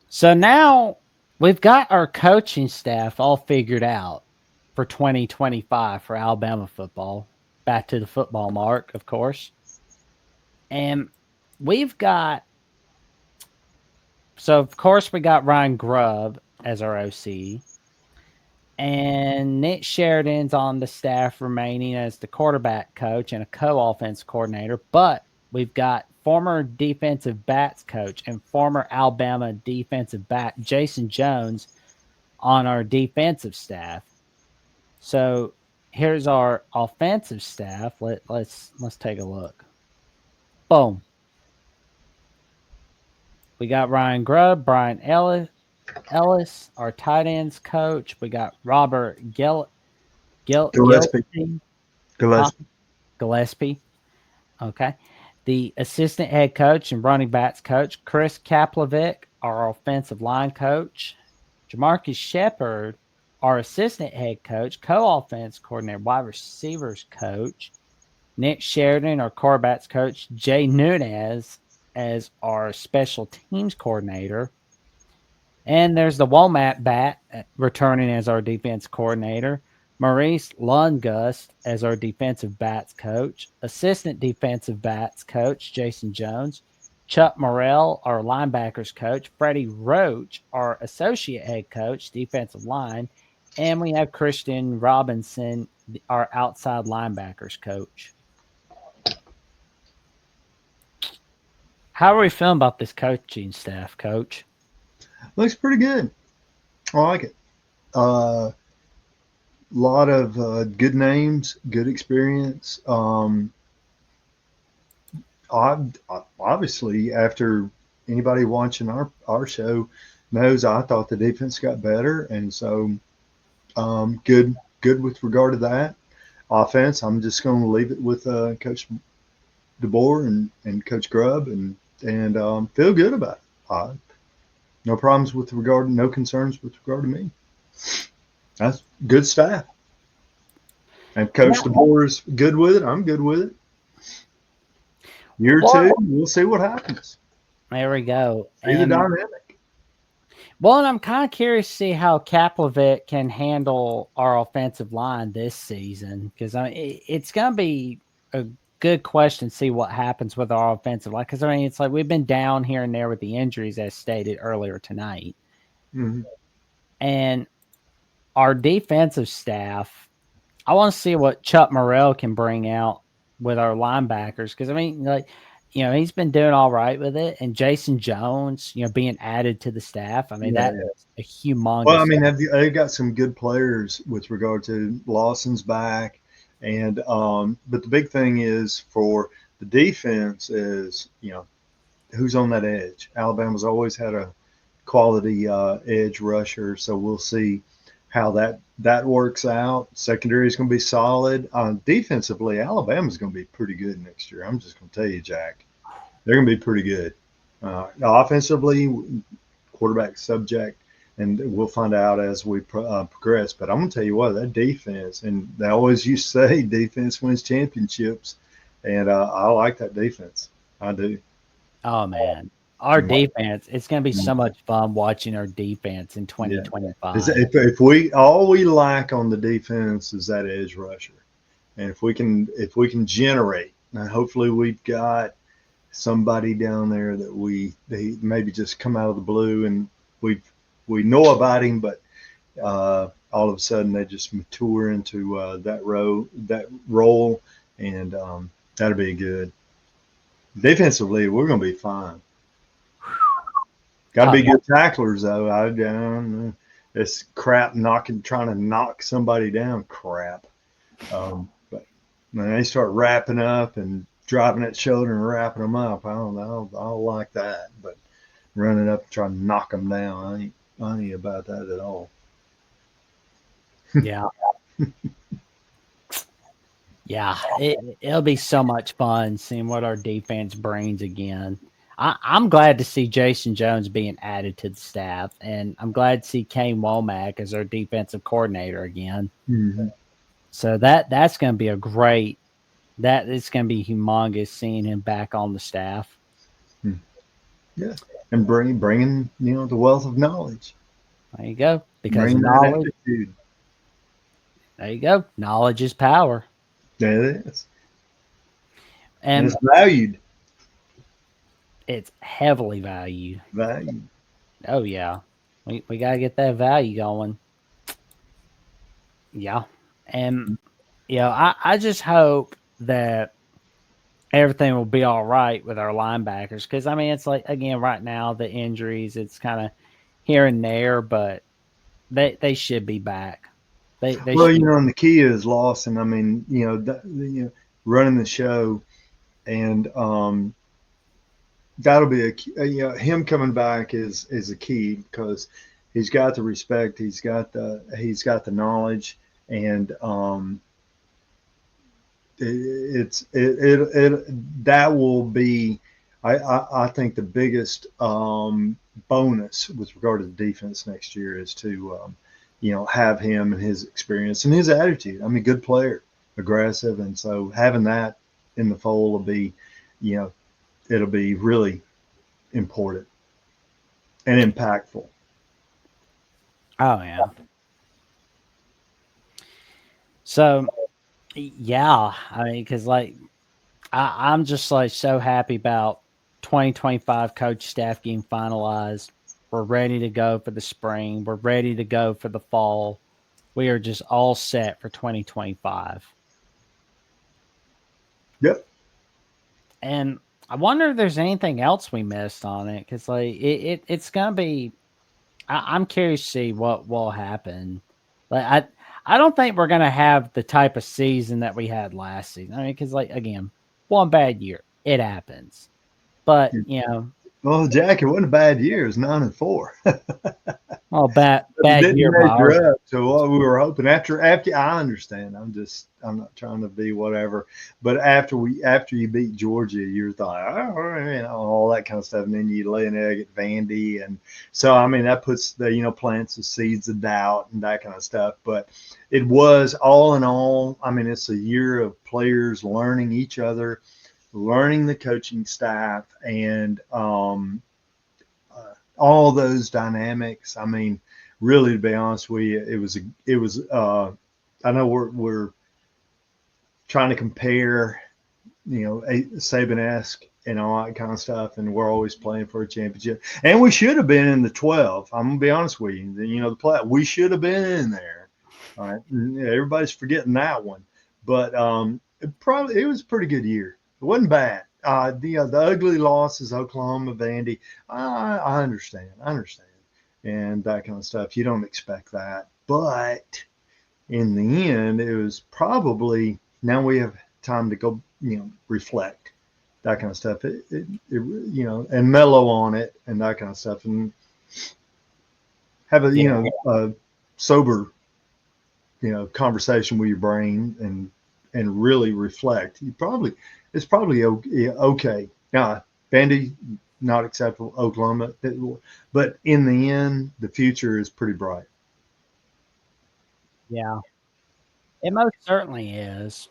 So now we've got our coaching staff all figured out for 2025 for Alabama football. Back to the football mark, of course. And we've got, so of course, we got Ryan Grubb as our OC. And Nick Sheridan's on the staff remaining as the quarterback coach and a co-offense coordinator. But we've got former defensive backs coach and former Alabama defensive back Jason Jones on our defensive staff. So here's our offensive staff. Let's take a look. Boom. We got Ryan Grubb, Brian Ellis, our tight ends coach. We got Robert Gillespie. Gillespie. Huh? Gillespie. Gillespie. Okay. The assistant head coach and running backs coach, Chris Kaplovic, our offensive line coach. Jamarcus Shepard, our assistant head coach, co-offense coordinator, wide receivers coach. Nick Sheridan, our quarterbacks coach. Jay Nunez as our special teams coordinator. And there's the Walmart bat returning as our defense coordinator. Maurice Lundgust as our defensive backs coach. Assistant defensive backs coach, Jason Jones. Chuck Morrell, our linebackers coach. Freddie Roach, our associate head coach, defensive line. And we have Christian Robinson, our outside linebackers coach. How are we feeling about this coaching staff, coach? Looks pretty good. I like it. A lot of good names, good experience. Obviously, after anybody watching our show knows, I thought the defense got better, and so good with regard to that. Offense, I'm just going to leave it with Coach DeBoer and Coach Grubb, and feel good about it. No problems with regard, no concerns with regard to me. That's good staff. And Coach DeBoer is good with it. I'm good with it. Year two, we'll see what happens. There we go. See the dynamic. Well, and I'm kind of curious to see how Kaplovic can handle our offensive line this season, because it's going to be a good question to see what happens with our offensive line. Because it's like we've been down here and there with the injuries, as stated earlier tonight, and our defensive staff. I want to see what Chuck Morrell can bring out with our linebackers, because he's been doing all right with it, and Jason Jones, being added to the staff. That is a humongous. Well, they've got some good players with regard to Lawson's back, and but the big thing is for the defense is who's on that edge. Alabama's always had a quality edge rusher, so we'll see how that works out. Secondary is going to be solid. Defensively, Alabama's going to be pretty good next year. I'm just going to tell you, Jack, they're going to be pretty good. Offensively, quarterback subject, and we'll find out as we progress. But I'm going to tell you what, that defense, and they always used to say defense wins championships, and I like that defense. I do. Oh, man. Our defense, it's going to be so much fun watching our defense in 2025. If we lack on the defense is that edge rusher, and if we can generate, and hopefully we've got somebody down there that they maybe just come out of the blue and we know about him, but all of a sudden they just mature into that role, and that'll be good. Defensively, we're going to be fine. Got to be good tacklers, though. This crap trying to knock somebody down, crap. But when they start wrapping up and driving that shoulder and wrapping them up, I don't like that. But running up and trying to knock them down, I ain't about that at all. Yeah. Yeah, it'll be so much fun seeing what our defense brings again. I'm glad to see Jason Jones being added to the staff, and I'm glad to see Kane Womack as our defensive coordinator again. Mm-hmm. So that's going to be it's going to be humongous seeing him back on the staff. Yeah. and bringing the wealth of knowledge, There you go. Because bring that knowledge, attitude. there you go. Knowledge is power. That it is, and And it's valued, it's heavily valued. valued. Oh yeah. We gotta get that value going. Yeah. And I just hope that everything will be all right with our linebackers. Because I mean, it's like again, right now the injuries, it's kind of here and there, but they should be back. They Well, should. and the key is Lawson. I mean, running the show, and that'll be him coming back is a key because he's got the respect, he's got the knowledge, and that will be, I think the biggest bonus with regard to the defense next year is to have him and his experience and his attitude. I mean, good player, aggressive, and so having that in the fold will be, you know, it'll be really important and impactful. Oh yeah. So yeah, I mean, because like I'm just like so happy about 2025 coach staff getting finalized. We're ready to go for the spring. We're ready to go for the fall. We are just all set for 2025. Yep. And I wonder if there's anything else we missed on it because like it's gonna be. I'm curious to see what will happen. Like I don't think we're gonna have the type of season that we had last season. I mean, because like again, one bad year, it happens. But Well, Jack, it wasn't a bad year. It was 9-4. oh, bad Didn't year by our measure up to what we were hoping. After I understand. I'm not trying to be whatever. But after you beat Georgia, you're like, oh, all that kind of stuff, and then you lay an egg at Vandy, and so I mean that puts the plants the seeds of doubt and that kind of stuff. But it was all in all. I mean, it's a year of players learning each other, learning the coaching staff, and all those dynamics. I mean, really, to be honest with you, it was. I know we're trying to compare, a Saban-esque and all that kind of stuff, and we're always playing for a championship. And we should have been in the 12. I'm gonna be honest with you. The play we should have been in there. All right, everybody's forgetting that one, but it was a pretty good year. It wasn't bad. The ugly losses, Oklahoma, Vandy. I understand. I understand, and that kind of stuff. You don't expect that, but in the end, it was probably now we have time to go, reflect that kind of stuff. And mellow on it and that kind of stuff, and have a yeah a sober conversation with your brain and really reflect. It's probably okay. Bandy not acceptable. Oklahoma, but in the end, the future is pretty bright. yeah it most certainly is.